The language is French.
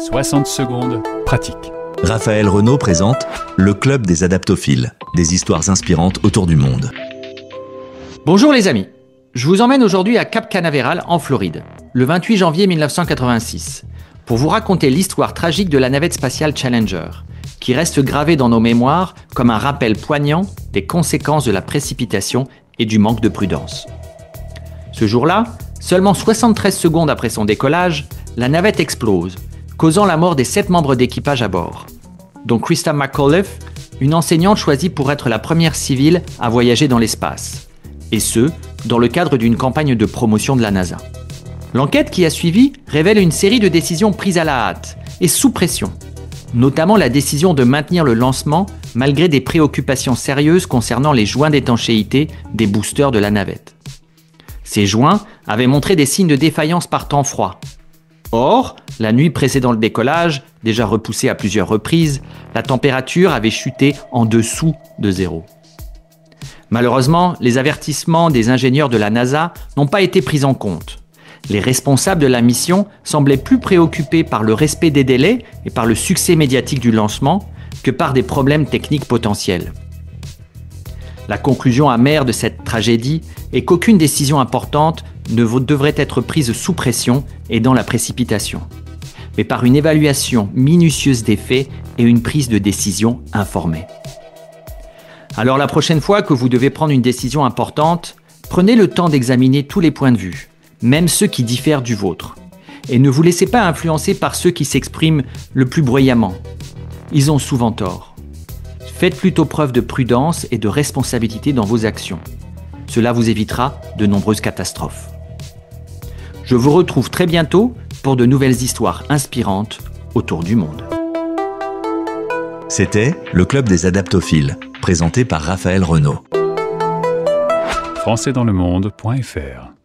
60 secondes, pratique. Raphaël Renaud présente le Club des Adaptophiles, des histoires inspirantes autour du monde. Bonjour les amis, je vous emmène aujourd'hui à Cap Canaveral en Floride, le 28 janvier 1986, pour vous raconter l'histoire tragique de la navette spatiale Challenger, qui reste gravée dans nos mémoires comme un rappel poignant des conséquences de la précipitation et du manque de prudence. Ce jour-là, seulement 73 secondes après son décollage, la navette explose, causant la mort des 7 membres d'équipage à bord, dont Christa McAuliffe, une enseignante choisie pour être la première civile à voyager dans l'espace, et ce, dans le cadre d'une campagne de promotion de la NASA. L'enquête qui a suivi révèle une série de décisions prises à la hâte et sous pression, notamment la décision de maintenir le lancement malgré des préoccupations sérieuses concernant les joints d'étanchéité des boosters de la navette. Ces joints avaient montré des signes de défaillance par temps froid. Or, la nuit précédant le décollage, déjà repoussée à plusieurs reprises, la température avait chuté en dessous de zéro. Malheureusement, les avertissements des ingénieurs de la NASA n'ont pas été pris en compte. Les responsables de la mission semblaient plus préoccupés par le respect des délais et par le succès médiatique du lancement que par des problèmes techniques potentiels. La conclusion amère de cette tragédie est qu'aucune décision importante ne devrait être prise sous pression et dans la précipitation, mais par une évaluation minutieuse des faits et une prise de décision informée. Alors la prochaine fois que vous devez prendre une décision importante, prenez le temps d'examiner tous les points de vue, même ceux qui diffèrent du vôtre, et ne vous laissez pas influencer par ceux qui s'expriment le plus bruyamment. Ils ont souvent tort. Faites plutôt preuve de prudence et de responsabilité dans vos actions. Cela vous évitera de nombreuses catastrophes. Je vous retrouve très bientôt pour de nouvelles histoires inspirantes autour du monde. C'était le Club des Adaptophiles, présenté par Raphaël Renaud. Françaisdanslemonde.fr